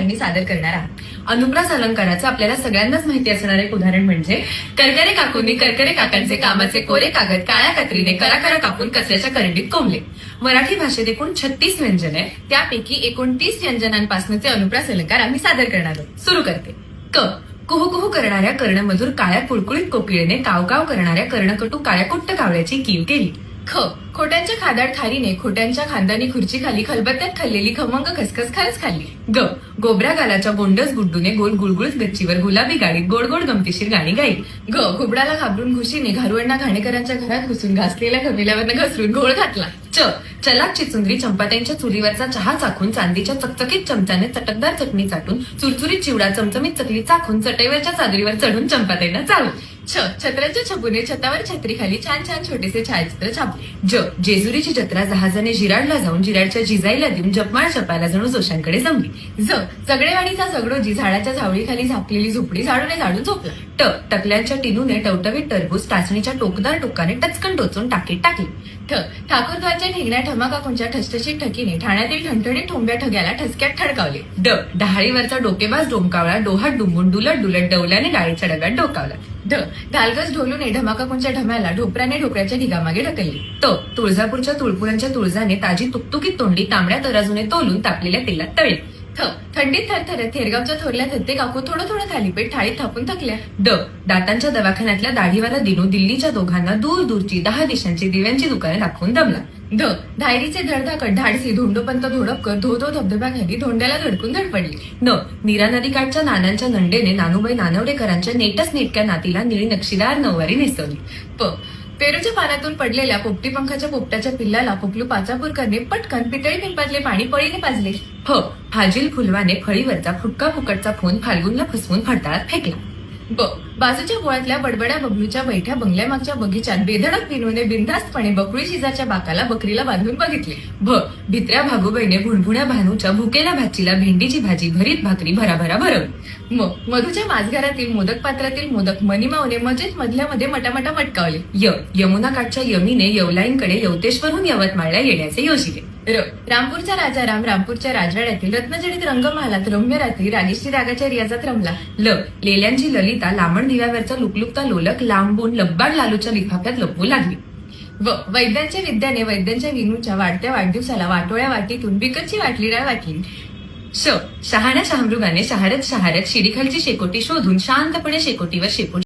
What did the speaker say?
मी सादर करणार आहात. अनुप्रास अलंकाराचं आपल्याला सगळ्यांनाच माहिती असणारे एक उदाहरण म्हणजे करकरे काकूंनी करकरे काकांचे कामाचे कोरे कागद काळ्या कत्रीने करा कापून कचऱ्याच्या करंडीत कोंबले. मराठी भाषेत एकूण 36 व्यंजन आहे, त्यापैकी 29 व्यंजनांपासूनचे अनुप्रास अलंकार आम्ही सादर करणार आहोत. सुरू करते. क कुहू कुहू करणाऱ्या कर्णमधुर काळ्या कुळकुळीत कोकिळेने काव करणाऱ्या कर्णकटू काळ्या कुट्ट कावळ्याची कीव केली. ख खोट्यांच्या खादाड खारीने खोट्यांच्या खांदानी खुर्ची खाली खलबत्त्यात खाल्लेली खमंग खसखस खरच खाल्ली. ग गोबऱ्या गालाच्या गोंडस गुड्डूने गोल गुळगुळीत गच्चीवर गुलाबी गाडीत गोड गोड गमतीशीर गाणी गायली. ग घुबडाला घाबरून घुशीने घारुअण्णा घाणेकरांच्या घरात घुसून घासलेल्या खमिल्यावरनं घसरून घोळ घातला. च चलाक चिचुंद्री चंपात्यांच्या चुलीवरचा चहा चाखून चांदीच्या चकचकीत चमच्याने चटकदार चटणी चाटून चुरचुरीत चिवडा चमचमीत चकली चाखून चटईवरच्या चादरीवर चढून चंपात्यांना चालू. छ छत्राच्या छबुने छतावर छत्री खाली छान छान छोटेसे छायाचित्र छापले. ज जेजुरीची जत्रा जहाजाने जिराडला जाऊन जिराडच्या जिजाईला देऊन जपमाळ जपायला जणू जोशांकडे जमली. ज जगडेवाडीचा सगडोजी झाडाच्या झावळीखाली झाकलेली झोपडी झाडूने झाडून झोपला. ट टकल्यांच्या टिनूने टवटवीत टरबूज टाचणीच्या टोकदार टोकाने टचकन टोचून टाकीत टाकली. ठ ठाकूरद्वारच्या ठिगण्या ठमाकाकूंच्या ठसठशीत ठकीने ठाण्यातील ठणठणीत ठोंब्या ठग्याला ठसक्यात ठडकावले. ड डहाळीवरचा डोकेबाज डोमकावळा डोहात डुंबून डुलट डुलट डवल्याने डाळीच्या डब्यात डोकावला. ढ ढालगज ढोलूने ढमाकाकूंच्या ढम्याला ढोपराने ढोकऱ्याच्या ढिगामागे ढकलली. त तुळजापूरच्या तुळपुरांच्या तुळजाने ताजी तुकतुकीत तोंडी तांबड्या तराजूने तोलून तापलेल्या तेलात तळली. थ थंडीत थरथरत थेरगावच्या थोरल्या थत्ते काकू थोडं थालीपीठ थाळीत थापून थकल्या. ड दातांच्या दवाखान्यातल्या दाढीवाला दिनू दिल्लीच्या दोघांना दूरची 10 दिशांची दिव्यांची दुकाने दाखवून दमला. ध धायरीचे धडधाकट धाडसी धोंडोपंत धोडपकर धो धबधब्याखाली धोंड्याला धडकून धडपडली. न नीरा नदीकाठच्या नानांच्या नंडेने नानूबाई नानवडेकरांच्या नेटच नेटक्या नातीला निळी नक्षीदार नऊवारी नेसवली. प पेरूच्या पानातून पडलेल्या पोपटी पंखाच्या पोपटाच्या पिल्लाला पुकलू पाचापूरकरने पटकन पितळी पिंपातले पाणी पळीने पाजले. फ फाजील फुलवाने फळीवरचा फुटका फुकटचा फोन फाल्गुनला फसवून फडताळात फेकला. ब बाजूच्या बोळातल्या बडबड्या बबलूच्या बैठ्या बंगल्यामागच्या बगीच्यात बेधडक विनूने बिनधास्तपणे बकुळी शिजाच्या बाकाला बकरीला बांधून बघितले. भ भित्र्या भागूबाईने भुणभुण्या भानूच्या भुकेल्या भाचीला भेंडीची भाजी भरीत भाकरी भराभरा भरवली. म मधूच्या माझघरातील मोदक पात्रातील मोदक मनीमावने मजेत मधल्यामध्ये मटामटा मटकावले. य यमुना काठच्या यमीने यवलाईंकडे यवतेश्वरहून यवतमाळला येण्याचे योजिले. र रामपूरचा राजा राम रामपूरच्या राजवाड्यातील रत्नजडित रंगमहालात रम्य रात्री रागिष्टी रागाच्या रियाजात रमला. ल लेल्यांची ललिता लांबण दिव्यावरचा लुकलुकता लोलक लांबून लब्बाड लालूच्या लिफाफ्यात लपवू लागली. व वैद्यांच्या विद्याने वैद्यांच्या विनूच्या वाढत्या वाढदिवसाला वाटोळ्या वाटीतून बिकटची वाटली राय वाटली. श शहाण्या शहामृगाने शहारत शिडीखालची शेकोटी शोधून शांतपणे शेकोटीवर शेपूट